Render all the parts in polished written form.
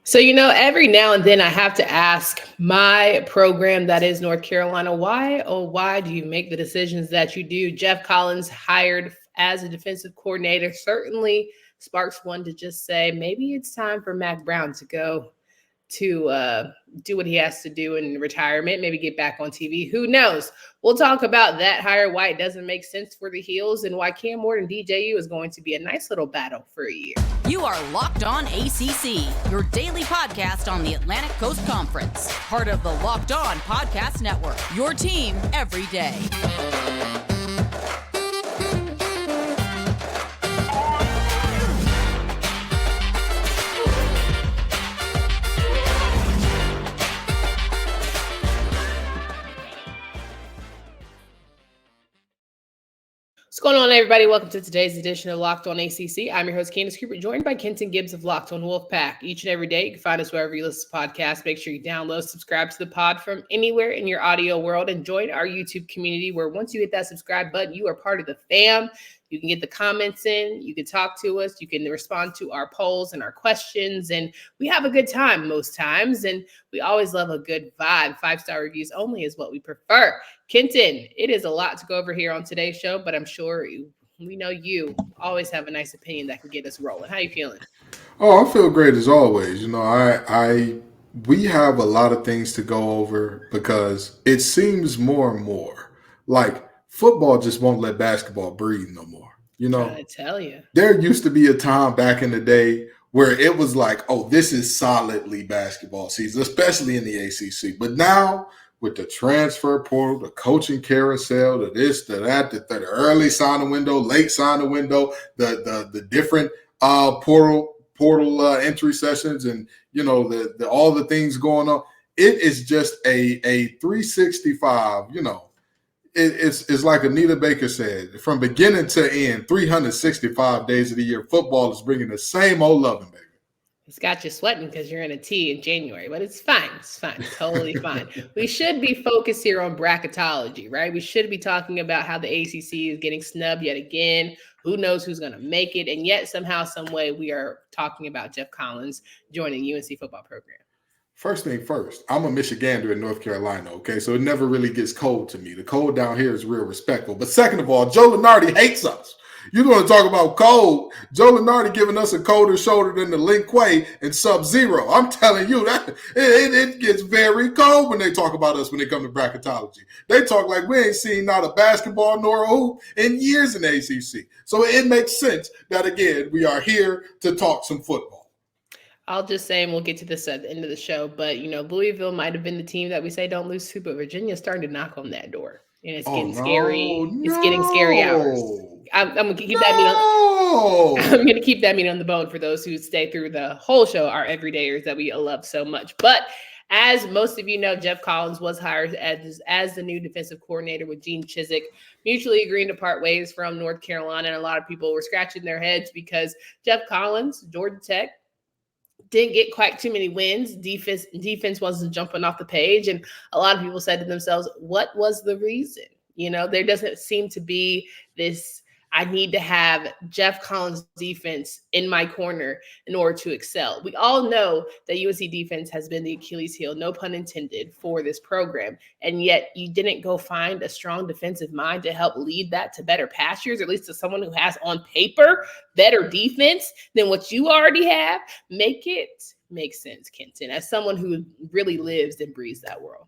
So, every now and then I have to ask my program that is North Carolina, why do you make the decisions that you do? Geoff Collins hired as a defensive coordinator certainly sparks one to just say maybe it's time for Mac Brown to go to do what he has to do in retirement, maybe get back on TV. Who knows? We'll talk about that hire, why it doesn't make sense for the Heels, and why Cam Ward and DJU is going to be a nice little battle for a year. You are Locked On ACC, your daily podcast on the Atlantic Coast Conference. Part of the Locked On Podcast Network, your team every day. What's going on, everybody? Welcome to today's edition of Locked On ACC. I'm your host, Candace Cooper, joined by Kenton Gibbs of Locked On Wolfpack. Each and every day, you can find us wherever you listen to podcasts. Make sure you download, subscribe to the pod from anywhere in your audio world, and join our YouTube community where once you hit that subscribe button, you are part of the fam. You can get the comments in, you can talk to us, you can respond to our polls and our questions, and we have a good time most times, and we always love a good vibe. 5-star reviews only is what we prefer. Kenton, it is a lot to go over here on today's show, but I'm sure we know you always have a nice opinion that can get us rolling. How you feeling? Oh, I feel great as always. We have a lot of things to go over because it seems more and more like football just won't let basketball breathe no more. I tell you, there used to be a time back in the day where it was like, oh, this is solidly basketball season, especially in the ACC. But now with the transfer portal, the coaching carousel, the this, the that, the early signing window, late signing window, the different portal entry sessions, and the all the things going on, it is just a 365. It's like Anita Baker said, from beginning to end, 365 days of the year, football is bringing the same old loving, baby. It's got you sweating because you're in a tee in January, but it's fine. It's fine. Totally fine. We should be focused here on bracketology, right? We should be talking about how the ACC is getting snubbed yet again. Who knows who's going to make it? And yet somehow, some way, we are talking about Geoff Collins joining UNC football program. First thing first, I'm a Michigander in North Carolina, okay? So it never really gets cold to me. The cold down here is real respectful. But second of all, Joe Lunardi hates us. You're going to talk about cold. Joe Lunardi giving us a colder shoulder than the Lin Kuei and Sub-Zero. I'm telling you, that it gets very cold when they talk about us when they come to bracketology. They talk like we ain't seen not a basketball nor a hoop in years in the ACC. So it makes sense that, again, we are here to talk some football. I'll just say, and we'll get to this at the end of the show, but, Louisville might have been the team that we say don't lose to, but Virginia's starting to knock on that door. And it's getting scary. It's getting scary hours. I'm going to keep that meat on. I'm going to keep that meat on the bone for those who stay through the whole show, our everydayers that we love so much. But as most of you know, Geoff Collins was hired as the new defensive coordinator with Gene Chizik, mutually agreeing to part ways from North Carolina. And a lot of people were scratching their heads because Geoff Collins, Georgia Tech, didn't get quite too many wins. Defense wasn't jumping off the page. And a lot of people said to themselves, what was the reason? There doesn't seem to be this, I need to have Geoff Collins defense in my corner in order to excel. We all know that UNC defense has been the Achilles heel, no pun intended, for this program. And yet you didn't go find a strong defensive mind to help lead that to better pastures, or at least to someone who has on paper better defense than what you already have. Make it make sense, Kenton, as someone who really lives and breathes that world.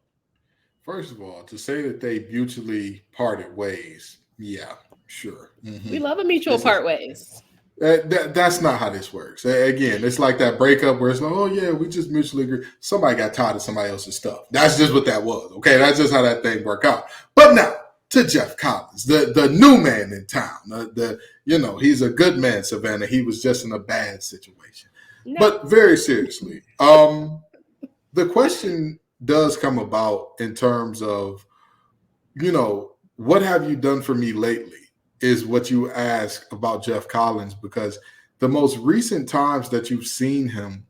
First of all, to say that they mutually parted ways, yeah. Sure. Mm-hmm. We love a mutual part ways. That's not how this works. Again, it's like that breakup where it's like, oh, yeah, we just mutually agree. Somebody got tired of somebody else's stuff. That's just what that was. Okay, that's just how that thing worked out. But now to Geoff Collins, the new man in town. He's a good man, Savannah. He was just in a bad situation. No. But very seriously, the question does come about in terms of, what have you done for me lately? Is what you ask about Geoff Collins, because the most recent times that you've seen him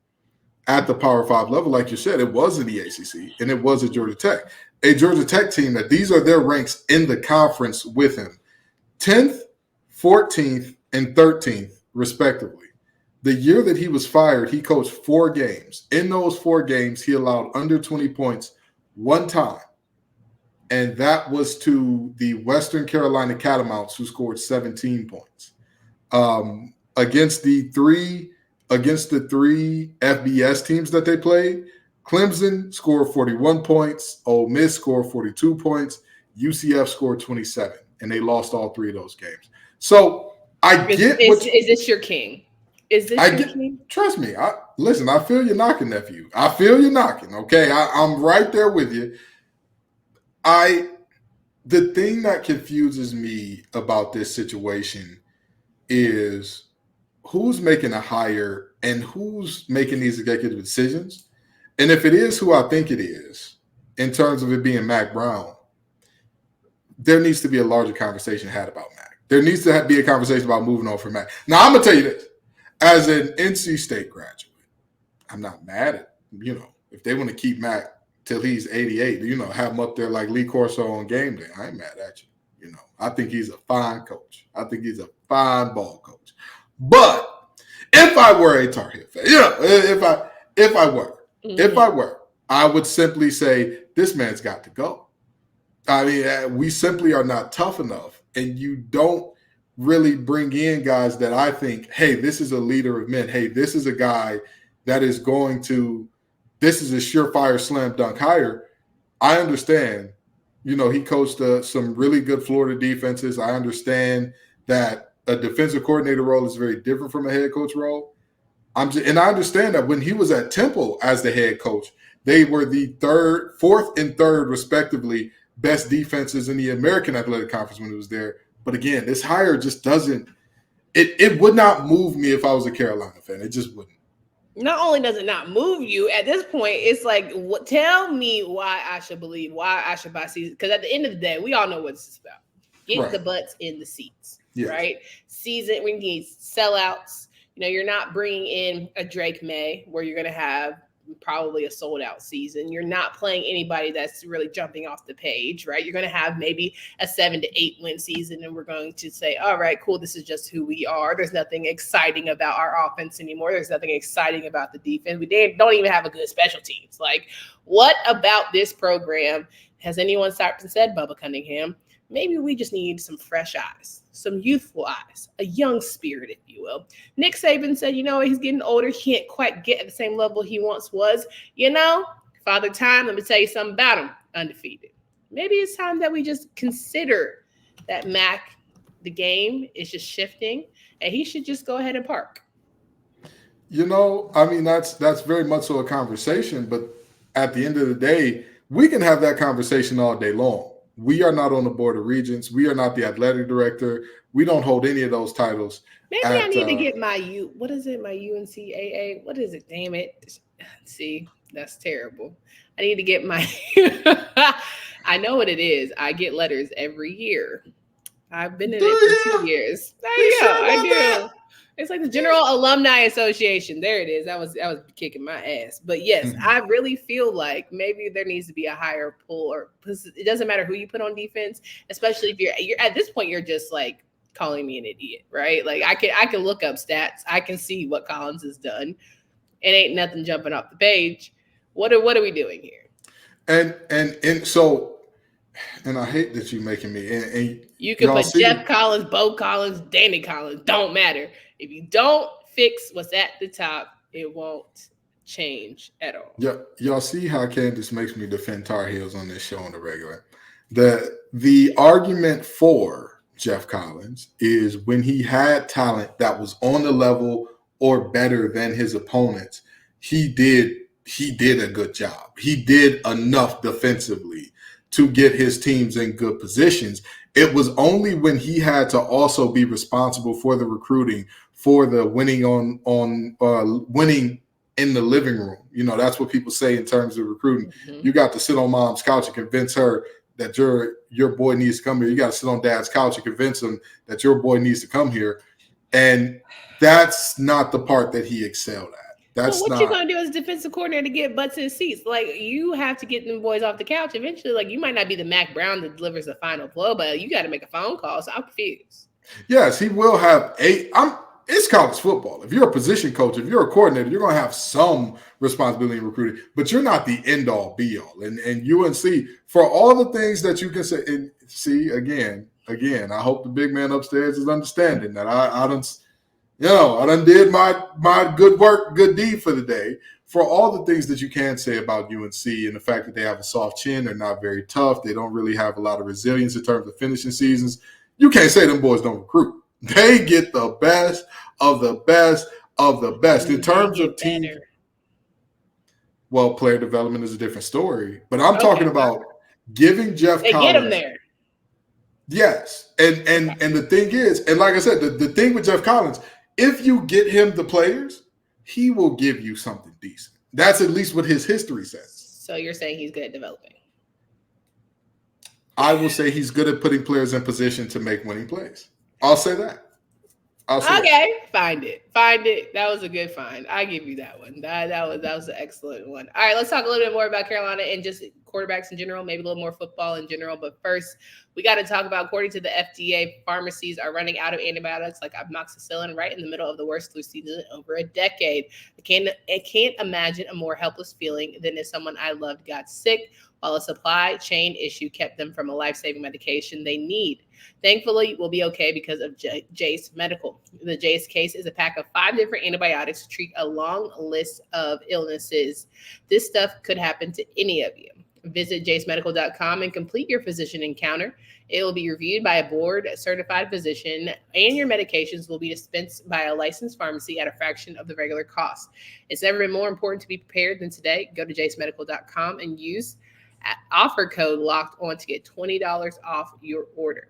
at the Power 5 level, like you said, it was in the ACC and it was at Georgia Tech. A Georgia Tech team that these are their ranks in the conference with him. 10th, 14th, and 13th, respectively. The year that he was fired, he coached 4 games. In those 4 games, he allowed under 20 points one time. And that was to the Western Carolina Catamounts, who scored 17 points. Against the three FBS teams that they played, Clemson scored 41 points, Ole Miss scored 42 points, UCF scored 27, and they lost all 3 of those games. So is this your king? Is this your king? Trust me. Listen, I feel you knocking, nephew. I feel you knocking, okay? I'm right there with you. The thing that confuses me about this situation is who's making a hire and who's making these executive decisions. And if it is who I think it is, in terms of it being Mack Brown, there needs to be a larger conversation had about Mack. There needs to be a conversation about moving on from Mack. Now, I'm going to tell you this. As an NC State graduate, I'm not mad at, if they want to keep Mack till he's 88, have him up there like Lee Corso on game day. I ain't mad at you. I think he's a fine coach. I think he's a fine ball coach. But if I were a Tar Heel fan, if I were, I would simply say this man's got to go. I mean, we simply are not tough enough, and you don't really bring in guys that I think, hey, this is a leader of men. Hey, this is a guy that is this is a surefire slam dunk hire. I understand, he coached some really good Florida defenses. I understand that a defensive coordinator role is very different from a head coach role. And I understand that when he was at Temple as the head coach, they were the 4th and 3rd, respectively, best defenses in the American Athletic Conference when he was there. But again, this hire just doesn't – it would not move me if I was a Carolina fan. It just wouldn't. Not only does it not move you, at this point, it's like, tell me why I should believe, why I should buy season. Because at the end of the day, we all know what this is about. Get the butts in the seats, right? Season, we need sellouts. You're not bringing in a Drake May where you're going to have probably a sold out season. You're not playing anybody that's really jumping off the page, right? You're going to have maybe a 7 to 8 win season, and we're going to say, all right, cool, this is just who we are. There's nothing exciting about our offense anymore. There's nothing exciting about the defense. We don't even have a good special teams. Like, what about this program? Has anyone stopped and said, Bubba Cunningham, maybe we just need some fresh eyes, some youthful eyes, a young spirit, if you will. Nick Saban said, he's getting older. He can't quite get at the same level he once was. Father Time, let me tell you something about him, undefeated. Maybe it's time that we just consider that Mack, the game is just shifting, and he should just go ahead and park. That's very much so a conversation, but at the end of the day, we can have that conversation all day long. We are not on the board of regents. We are not the athletic director. We don't hold any of those titles. Maybe I need to get my what is it? My UNCAA? What is it? Damn it. See, that's terrible. I need to get my I know what it is. I get letters every year. I've been in it for 2 years. I do. It's like the General Alumni Association. There it is. I was kicking my ass. But yes, I really feel like maybe there needs to be a higher pull, or it doesn't matter who you put on defense, especially if you're at this point, you're just like calling me an idiot, right? Like I can look up stats. I can see what Collins has done. It ain't nothing jumping off the page. What are we doing here? And so I hate that you're making me. And you can put Geoff Collins, Bo Collins, Danny Collins. Don't matter. If you don't fix what's at the top, it won't change at all. Yeah, y'all see how Candace makes me defend Tar Heels on this show on the regular. The argument for Geoff Collins is when he had talent that was on the level or better than his opponents, he did a good job. He did enough defensively to get his teams in good positions. It was only when he had to also be responsible for the recruiting, for the winning winning in the living room. That's what people say in terms of recruiting. Mm-hmm. You got to sit on mom's couch and convince her that your boy needs to come here. You got to sit on dad's couch and convince him that your boy needs to come here. And that's not the part that he excelled at. That's what you're going to do as a defensive coordinator to get butts in the seats. Like, you have to get them boys off the couch eventually. Like, you might not be the Mack Brown that delivers the final blow, but you got to make a phone call. So I'm confused. Yes, he will have it's college football. If you're a position coach, if you're a coordinator, you're going to have some responsibility in recruiting, but you're not the end all be all. And UNC, for all the things that you can say, and see, again, I hope the big man upstairs is understanding that I done did my good work, good deed for the day. For all the things that you can say about UNC and the fact that they have a soft chin, they're not very tough, they don't really have a lot of resilience in terms of finishing seasons, you can't say them boys don't recruit. They get the best of the best of the best. In terms of team, well, player development is a different story. But I'm talking about giving Geoff Collins. They get him there. Yes. And the thing is, and like I said, the thing with Geoff Collins, if you get him the players, he will give you something decent. That's at least what his history says. So you're saying he's good at developing? I will say he's good at putting players in position to make winning plays. I'll say that. Okay, find it. That was a good find. I give you that one. That was an excellent one. All right, let's talk a little bit more about Carolina and just quarterbacks in general, maybe a little more football in general. But first, we got to talk about, according to the FDA, pharmacies are running out of antibiotics like amoxicillin right in the middle of the worst flu season in over a decade. I can't imagine a more helpless feeling than if someone I loved got sick while a supply chain issue kept them from a life-saving medication they need. Thankfully, we'll be okay because of Jase Medical. The Jase case is a pack of 5 different antibiotics to treat a long list of illnesses. This stuff could happen to any of you. Visit jasemedical.com and complete your physician encounter. It will be reviewed by a board-certified physician, and your medications will be dispensed by a licensed pharmacy at a fraction of the regular cost. It's never been more important to be prepared than today. Go to jasemedical.com and use offer code locked on to get $20 off your order.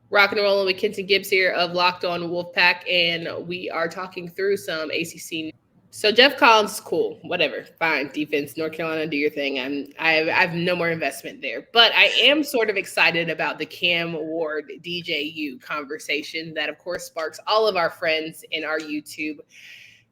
Rocking and rolling with Kenton Gibbs here of Locked On Wolfpack, and we are talking through some ACC. So Geoff Collins is cool, whatever, fine, defense, North Carolina, do your thing. I have no more investment there, but I am sort of excited about the Cam Ward DJU conversation that, of course, sparks all of our friends in our YouTube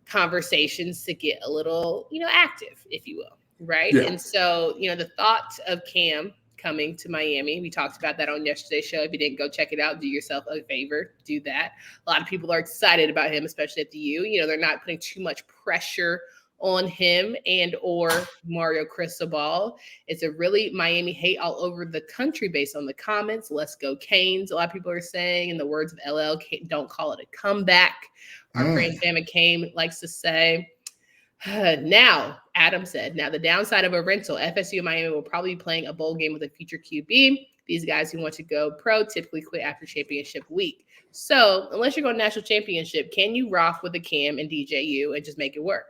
conversations to get a little, active, if you will, right? Yeah. And so, the thought of Cam coming to Miami. We talked about that on yesterday's show. If you didn't go check it out, do yourself a favor, do that. A lot of people are excited about him, especially at the U. They're not putting too much pressure on him and or Mario Cristobal. It's a really Miami hate all over the country based on the comments. Let's go Canes. A lot of people are saying, in the words of LL, don't call it a comeback. Our friend Sam McCain likes to say. Now, Adam said, the downside of a rental, FSU and Miami will probably be playing a bowl game with a future QB. These guys who want to go pro typically quit after championship week. So unless you're going national championship, can you rock with the Cam and DJU and just make it work?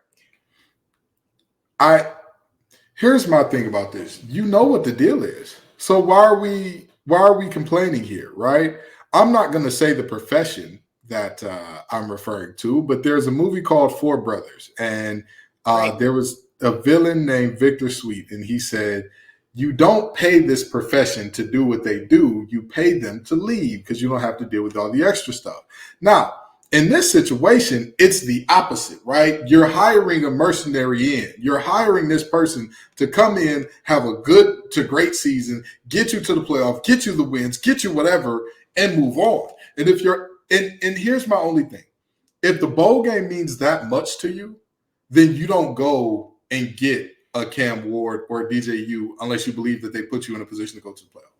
Here's my thing about this. You know what the deal is. So why are we complaining here, right? I'm not going to say the profession that I'm referring to, but there's a movie called Four Brothers, and there was a villain named Victor Sweet, and he said, you don't pay this profession to do what they do, you pay them to leave because you don't have to deal with all the extra stuff. Now, in this situation, it's the opposite, right? You're hiring a mercenary in. You're hiring this person to come in, have a good to great season, get you to the playoff, get you the wins, get you whatever, and move on. And if you're And here's my only thing. If the bowl game means that much to you, then you don't go and get a Cam Ward or a DJU unless you believe that they put you in a position to go to the playoff.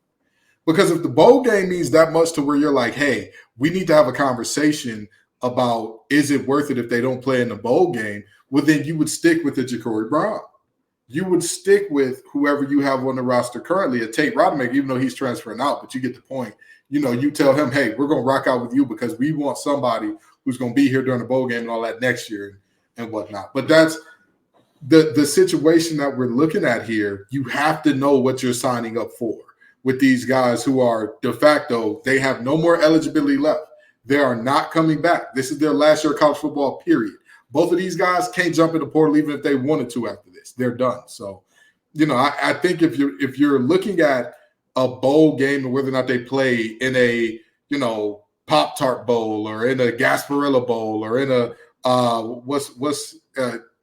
Because if the bowl game means that much to where you're like, hey, we need to have a conversation about is it worth it if they don't play in the bowl game, well, then you would stick with the Ja'Cory Brown. You would stick with whoever you have on the roster currently, a Tate Rodemaker, even though he's transferring out, but you get the point. You tell him, hey, we're going to rock out with you because we want somebody who's going to be here during the bowl game and all that next year and whatnot. But that's the situation that we're looking at here. You have to know what you're signing up for with these guys who are de facto, they have no more eligibility left. They are not coming back. This is their last year of college football, period. Both of these guys can't jump in the portal even if they wanted to after this. They're done. So, I think if you're looking at a bowl game and whether or not they play in a, Pop-Tart Bowl or in a Gasparilla Bowl or in a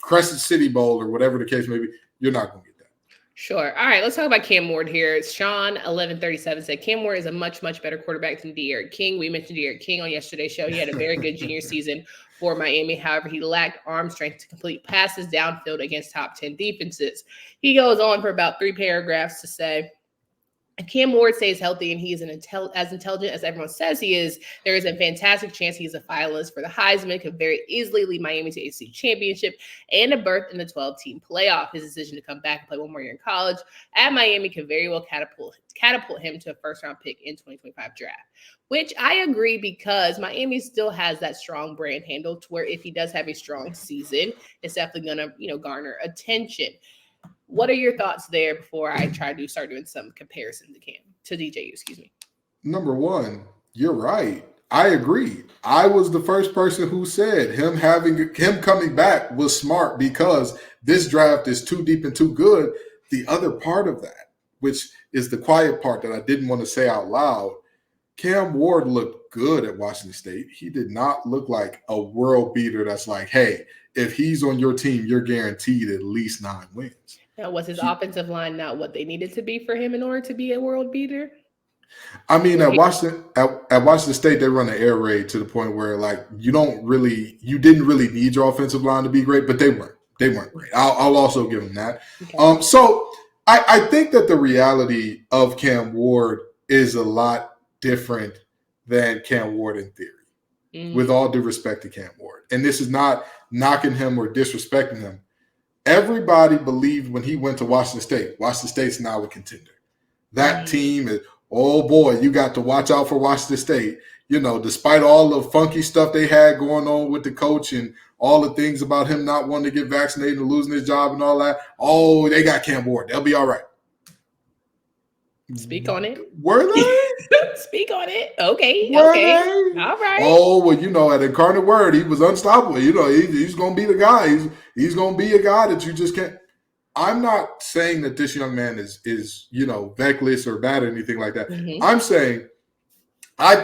Crescent City Bowl or whatever the case may be, you're not going to get that. Sure. All right, let's talk about Cam Ward here. Sean 1137 said Cam Ward is a much better quarterback than De'Aaron King. We mentioned De'Aaron King on yesterday's show. He had a very good junior season for Miami. However, he lacked arm strength to complete passes downfield against top 10 defenses. He goes on for about 3 paragraphs to say, if Cam Ward stays healthy and he is as intelligent as everyone says he is, there is a fantastic chance he's a finalist for the Heisman, could very easily lead Miami to a ACC championship and a berth in the 12-team playoff. His decision to come back and play one more year in college at Miami could very well catapult him to a first-round pick in 2025 draft, which I agree because Miami still has that strong brand handle to where if he does have a strong season, it's definitely going to garner attention. What are your thoughts there before I try to start doing some comparison to DJU? Excuse me. Number one, you're right. I agree. I was the first person who said him coming back was smart because this draft is too deep and too good. The other part of that, which is the quiet part that I didn't want to say out loud, Cam Ward looked good at Washington State. He did not look like a world beater that's like, hey, if he's on your team, you're guaranteed at least 9 wins. Now, was his offensive line not what they needed to be for him in order to be a world beater? I mean, at Washington State, they run an air raid to the point where, like, you didn't really need your offensive line to be great, but they weren't great. I'll also give them that. Okay. So I think that the reality of Cam Ward is a lot different than Cam Ward in theory, with all due respect to Cam Ward. And this is not knocking him or disrespecting him. Everybody believed when he went to Washington State's now a contender. That team is, oh boy, you got to watch out for Washington State. Despite all the funky stuff they had going on with the coach and all the things about him not wanting to get vaccinated and losing his job and all that. Oh, they got Cam Ward. They'll be all right. Speak on it. Were they? Speak on it. Okay. Were okay. They? All right. Oh, well, at Incarnate Word, he was unstoppable. He's going to be the guy. He's going to be a guy that you just can't. I'm not saying that this young man is feckless or bad or anything like that. Mm-hmm. I'm saying I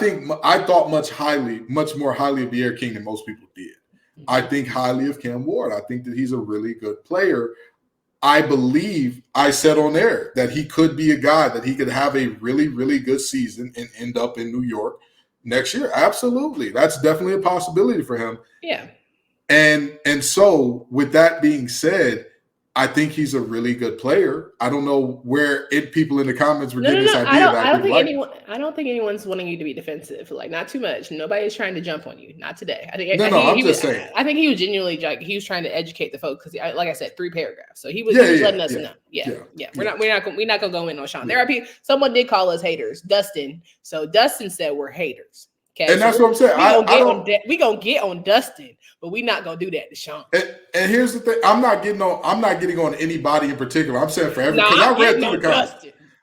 thought much more highly of De'Aaron King than most people did. Mm-hmm. I think highly of Cam Ward. I think that he's a really good player. I believe I said on air that he could be a guy that he could have a really, really good season and end up in New York next year. Absolutely. That's definitely a possibility for him. Yeah. And so with that being said, I think he's a really good player. I don't know where people in the comments were getting this idea. I don't think anyone's wanting you to be defensive. Like, not too much. Nobody's trying to jump on you. Not today. I'm just saying. I think he was genuinely he was trying to educate the folks because, like I said, 3 paragraphs. So he was letting us know. Yeah. We're not gonna go in on Sean. There are people. Someone did call us haters, Dustin. So Dustin said we're haters. Okay, and that's what I'm saying. We gonna get on Dustin, but we're not gonna do that to Sean. And here's the thing: I'm not getting on anybody in particular. I'm saying for everyone. Because I read through the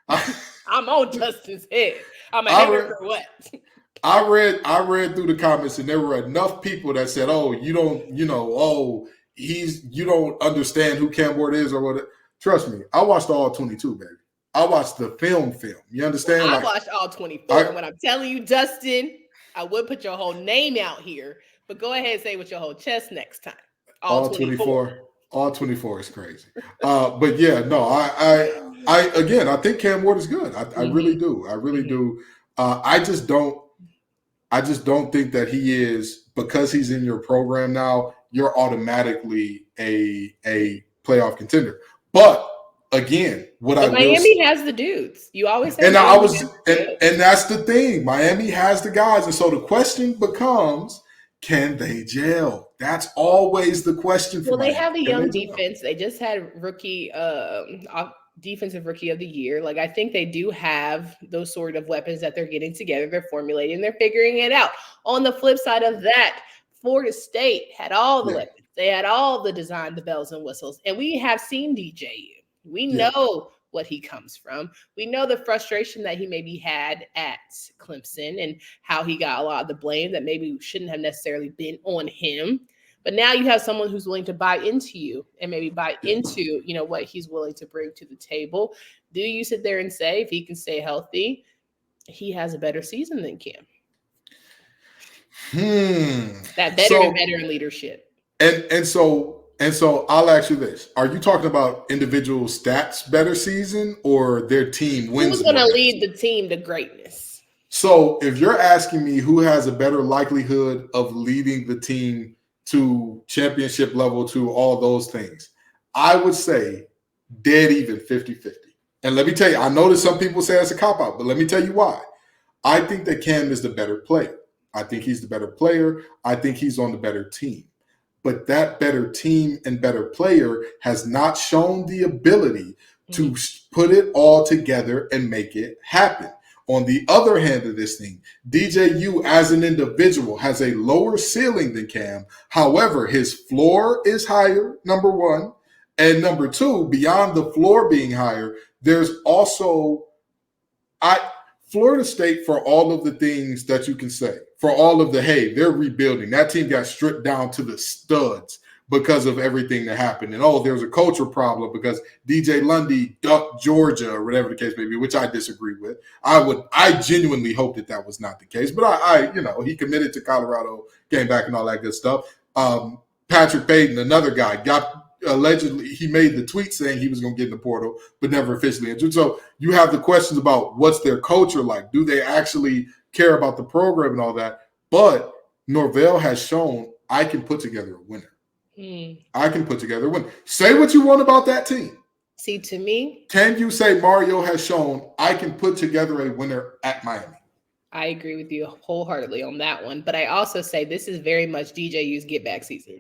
comments. I'm on Dustin's head. I'm a hater for what? I read through the comments, and there were enough people that said, "Oh, you don't understand who Cam Ward is or what." Trust me, I watched all 22, baby. I watched the film. You understand? Well, I watched all 24. And what I'm telling you, Dustin, I would put your whole name out here, but go ahead and say with your whole chest next time. All 24. All 24 is crazy. But yeah, no, I think Cam Ward is good. I really do. I really do. I just don't think that he is, because he's in your program now, you're automatically a playoff contender. But again, Miami has the dudes. You always say, and that's the thing. Miami has the guys, and so the question becomes, can they gel? That's always the question. Well, they have a young defense. They just had defensive rookie of the year. Like, I think they do have those sort of weapons that they're getting together. They're formulating. They're figuring it out. On the flip side of that, Florida State had all the weapons. They had all the design, the bells and whistles, and we have seen DJU. We know what he comes from. We know the frustration that he maybe had at Clemson and how he got a lot of the blame that maybe shouldn't have necessarily been on him. But now you have someone who's willing to buy into you and maybe buy into, what he's willing to bring to the table. Do you sit there and say, if he can stay healthy, he has a better season than Cam? That better and better in leadership. And And so I'll ask you this. Are you talking about individual stats better season or their team wins? Who's going to lead the team to greatness? So if you're asking me who has a better likelihood of leading the team to championship level, to all those things, I would say dead even 50-50. And let me tell you, I know that some people say it's a cop-out, but let me tell you why. I think that Cam is the better player. I think he's the better player. I think he's on the better team. But that better team and better player has not shown the ability to put it all together and make it happen. On the other hand of this thing, DJU as an individual has a lower ceiling than Cam. However, his floor is higher, number one. And number two, beyond the floor being higher, there's also Florida State, for all of the things that you can say, for all of the, hey, they're rebuilding. That team got stripped down to the studs because of everything that happened. And, there's a culture problem because DJ Lundy ducked Georgia or whatever the case may be, which I disagree with. I genuinely hope that was not the case. But he committed to Colorado, came back and all that good stuff. Patrick Payton, another guy, allegedly he made the tweet saying he was going to get in the portal, but never officially entered. So you have the questions about what's their culture like? Do they actually care about the program and all that? But Norvell has shown I can put together a winner. I can put together a winner. Say what you want about that team. See, to me, can you say Mario has shown I can put together a winner at Miami? I agree with you wholeheartedly on that one. But I also say this is very much DJU's get back season.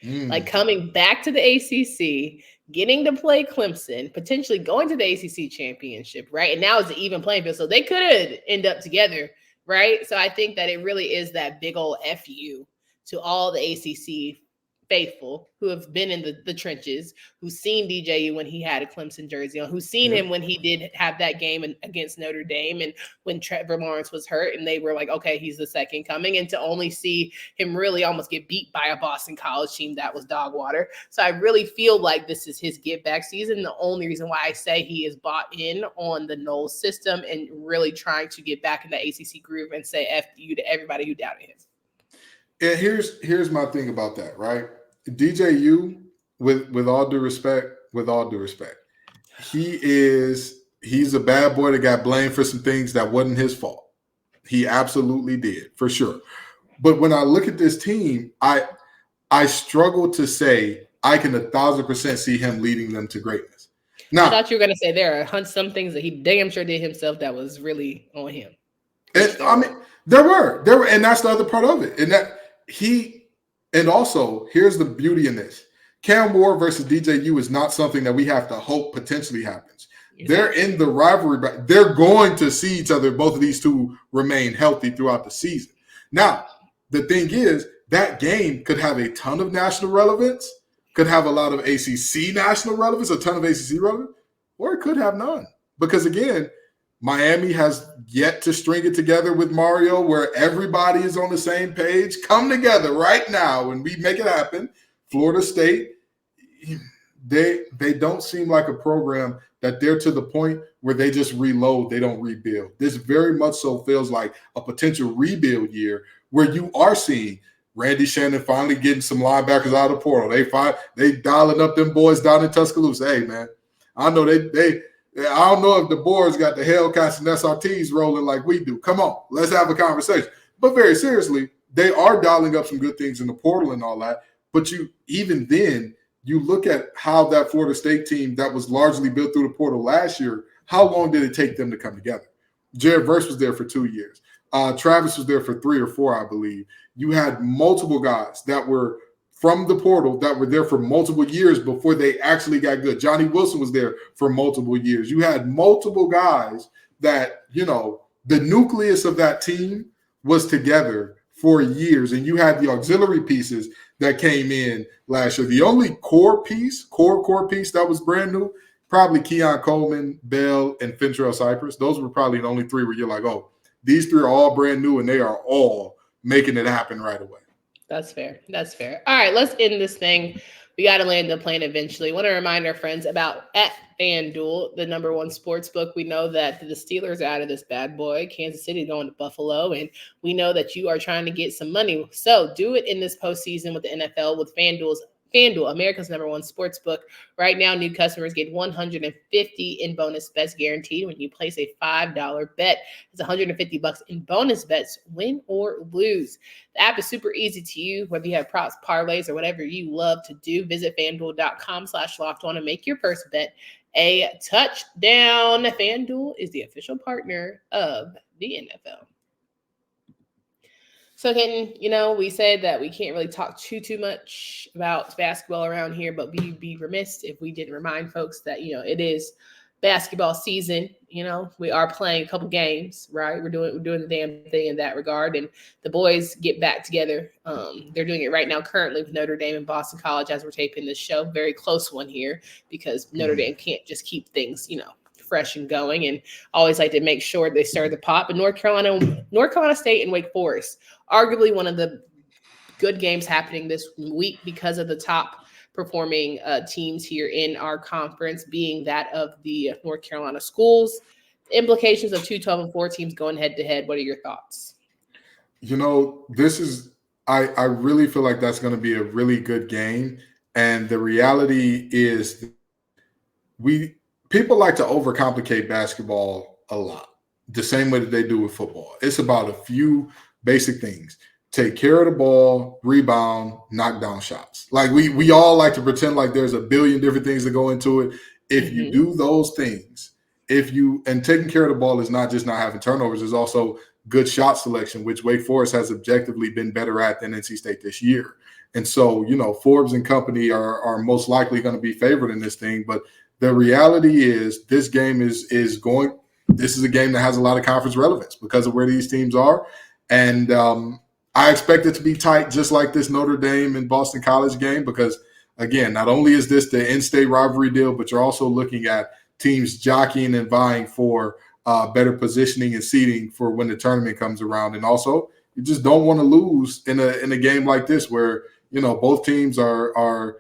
Like coming back to the ACC, getting to play Clemson, potentially going to the ACC championship, right? And now it's an even playing field. So they could end up together, right? So I think that it really is that big old FU to all the ACC faithful who have been in the trenches, who's seen DJU when he had a Clemson jersey on, who's seen him when he did have that game against Notre Dame and when Trevor Lawrence was hurt and they were like, okay, he's the second coming, and to only see him really almost get beat by a Boston College team that was dog water. So I really feel like this is his get back season. The only reason why I say he is bought in on the Knowles system and really trying to get back in the ACC groove and say F you to everybody who doubted him. And here's my thing about that, right? DJU, with all due respect, he's a bad boy that got blamed for some things that wasn't his fault. He absolutely did, for sure. But when I look at this team, I struggle to say I can 1,000% see him leading them to greatness. Now, I thought you were going to say there are some things that he damn sure did himself that was really on him. There were, and that's the other part of it. And also, here's the beauty in this. Cam Ward versus DJU is not something that we have to hope potentially happens. Exactly. They're in the rivalry, but they're going to see each other. Both of these two remain healthy throughout the season. Now, the thing is, that game could have a ton of national relevance, could have a lot of ACC national relevance, a ton of ACC relevance, or it could have none. Because, again, Miami has yet to string it together with Mario where everybody is on the same page. Come together right now and we make it happen. Florida State, they don't seem like a program that they're to the point where they just reload, they don't rebuild. This very much so feels like a potential rebuild year where you are seeing Randy Shannon finally getting some linebackers out of the portal. They dialing up them boys down in Tuscaloosa. Hey, man, I know I don't know if the boards got the Hellcats and SRTs rolling like we do. Come on, let's have a conversation. But very seriously, they are dialing up some good things in the portal and all that. But even then, you look at how that Florida State team that was largely built through the portal last year, how long did it take them to come together? Jared Verse was there for 2 years. Travis was there for 3 or 4, I believe. You had multiple guys that were from the portal that were there for multiple years before they actually got good. Johnny Wilson was there for multiple years. You had multiple guys that, the nucleus of that team was together for years, and you had the auxiliary pieces that came in last year. The only core piece that was brand new, probably Keon Coleman, Bell, and Fentrell Cypress. Those were probably the only 3 where you're like, oh, these 3 are all brand new, and they are all making it happen right away. That's fair. All right, let's end this thing. We got to land the plane eventually. I want to remind our friends about at FanDuel, the #1 sports book. We know that the Steelers are out of this bad boy. Kansas City going to Buffalo, and we know that you are trying to get some money. So do it in this postseason with the NFL with FanDuel's FanDuel, America's #1 sports book. Right now, new customers get $150 in bonus bets guaranteed when you place a $5 bet. It's $150 in bonus bets, win or lose. The app is super easy to use, whether you have props, parlays, or whatever you love to do. Visit FanDuel.com/lockedon and make your first bet a touchdown. FanDuel is the official partner of the NFL. So again, we said that we can't really talk too much about basketball around here, but we'd be remiss if we didn't remind folks that, it is basketball season. We are playing a couple games, right? We're doing the damn thing in that regard. And the boys get back together. They're doing it right now currently with Notre Dame and Boston College as we're taping this show. Very close one here because Notre Dame can't just keep things, fresh and going, and always like to make sure they stir the pot. But North Carolina State and Wake Forest, arguably one of the good games happening this week because of the top performing teams here in our conference being that of the North Carolina schools. The implications of 2 12-4 teams going head to head. What are your thoughts? I really feel like that's going to be a really good game. And the reality is people like to overcomplicate basketball a lot, the same way that they do with football. It's about a few basic things. Take care of the ball, rebound, knock down shots. Like we all like to pretend like there's a billion different things that go into it. If you do those things, and taking care of the ball is not just not having turnovers, there's also good shot selection, which Wake Forest has objectively been better at than NC State this year. And so, Forbes and company are most likely going to be favored in this thing, but the reality is this game this is a game that has a lot of conference relevance because of where these teams are. And I expect it to be tight, just like this Notre Dame and Boston College game, because, again, not only is this the in-state rivalry deal, but you're also looking at teams jockeying and vying for better positioning and seeding for when the tournament comes around. And also, you just don't want to lose in a game like this where, both teams are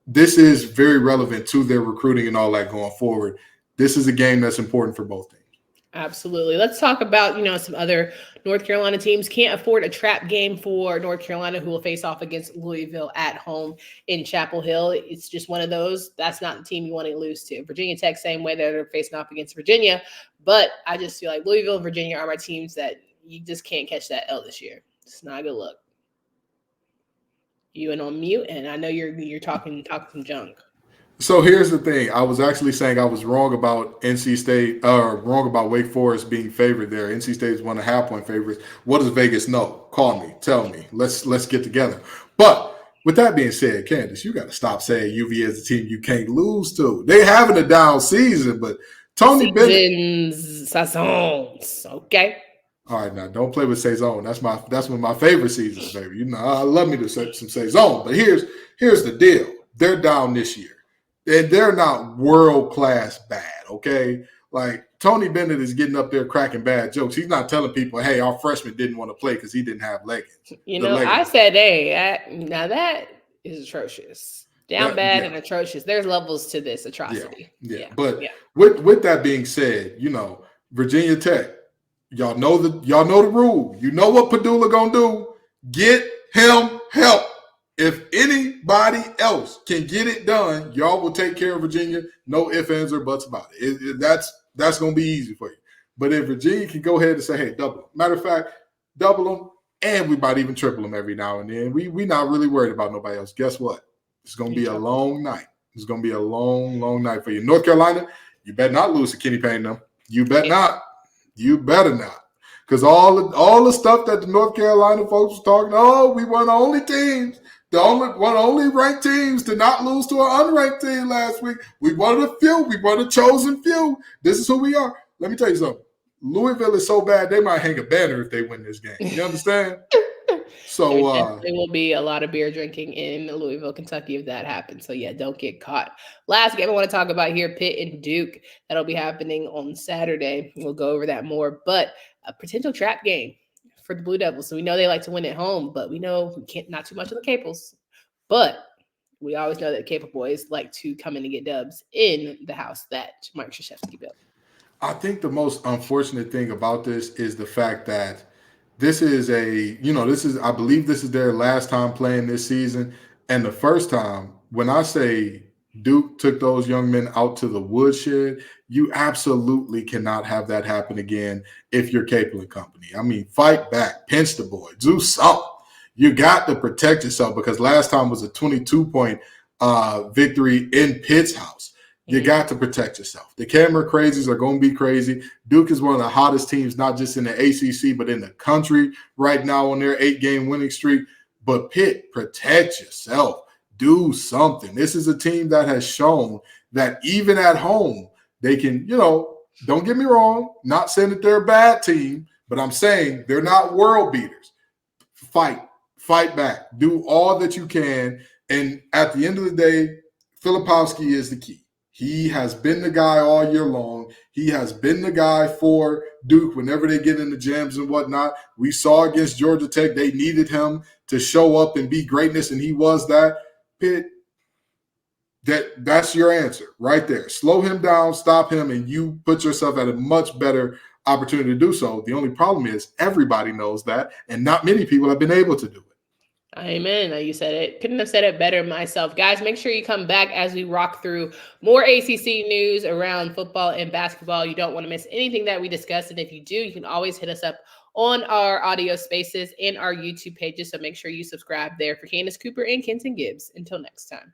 this is very relevant to their recruiting and all that going forward. This is a game that's important for both teams. Absolutely. Let's talk about, some other North Carolina teams. Can't afford a trap game for North Carolina, who will face off against Louisville at home in Chapel Hill. It's just one of those. That's not the team you want to lose to. Virginia Tech, same way they're facing off against Virginia. But I just feel like Louisville and Virginia are my teams that you just can't catch that L this year. It's not a good look. You went on mute, and I know you're talking some junk. So here's the thing. I was actually saying I was wrong about NC State, wrong about Wake Forest being favored there. NC State is 1.5 point favorites. What does Vegas know? Call me. Tell me. Let's get together. But with that being said, Candace, you got to stop saying UV is a team you can't lose to. They having a down season, but Tony Bennett. Saisons. Okay. All right, now don't play with Saison. That's one of my favorite seasons, baby. I love me to say some Saison. But here's the deal. They're down this year. And they're not world-class bad, okay? Like, Tony Bennett is getting up there cracking bad jokes. He's not telling people, hey, our freshman didn't want to play because he didn't have leggings. I said, hey, now that is atrocious. Bad and atrocious. There's levels to this atrocity. Yeah. But with that being said, Virginia Tech, y'all know the rule. You know what Padula gonna do. Get him help. If anybody else can get it done, y'all will take care of Virginia. No ifs, ands, or buts about it. That's going to be easy for you. But if Virginia can go ahead and say, hey, double them. Matter of fact, double them, and we might even triple them every now and then. We not really worried about nobody else. Guess what? It's going to be a long night. It's going to be a long, long night for you. North Carolina, you better not lose to Kenny Payne, them. You bet not. You better not. Because all the stuff that the North Carolina folks was talking, we were the only teams. Only ranked teams to not lose to an unranked team last week. We wanted a few. We wanted a chosen few. This is who we are. Let me tell you something. Louisville is so bad, they might hang a banner if they win this game. You understand? So there will be a lot of beer drinking in Louisville, Kentucky if that happens. So, don't get caught. Last game I want to talk about here, Pitt and Duke. That'll be happening on Saturday. We'll go over that more. But a potential trap game for the Blue Devils. So we know they like to win at home, but we know we can't, not too much of the Capels. But we always know that Capel boys like to come in and get dubs in the house that Mike Krzyzewski built. I think the most unfortunate thing about this is the fact that this is I believe this is their last time playing this season. And the first time, when I say Duke took those young men out to the woodshed, you absolutely cannot have that happen again if you're Capel and company. I mean, fight back, pinch the boy, do something. You got to protect yourself because last time was a 22-point victory in Pitt's house. You got to protect yourself. The camera crazies are going to be crazy. Duke is one of the hottest teams, not just in the ACC, but in the country right now on their 8-game winning streak. But Pitt, protect yourself. Do something. This is a team that has shown that even at home, they can, don't get me wrong, not saying that they're a bad team, but I'm saying they're not world beaters. Fight back. Do all that you can. And at the end of the day, Filipowski is the key. He has been the guy all year long. He has been the guy for Duke whenever they get into jams and whatnot. We saw against Georgia Tech, they needed him to show up and be greatness, and he was that. Pitt, that's your answer right there. Slow him down, stop him, and you put yourself at a much better opportunity to do so. The only problem is everybody knows that, and not many people have been able to do it. Amen. You said it. Couldn't have said it better myself. Guys, make sure you come back as we rock through more ACC news around football and basketball. You don't want to miss anything that we discuss. And if you do, you can always hit us up on our audio spaces and our YouTube pages. So make sure you subscribe there. For Candace Cooper and Kenton Gibbs. Until next time.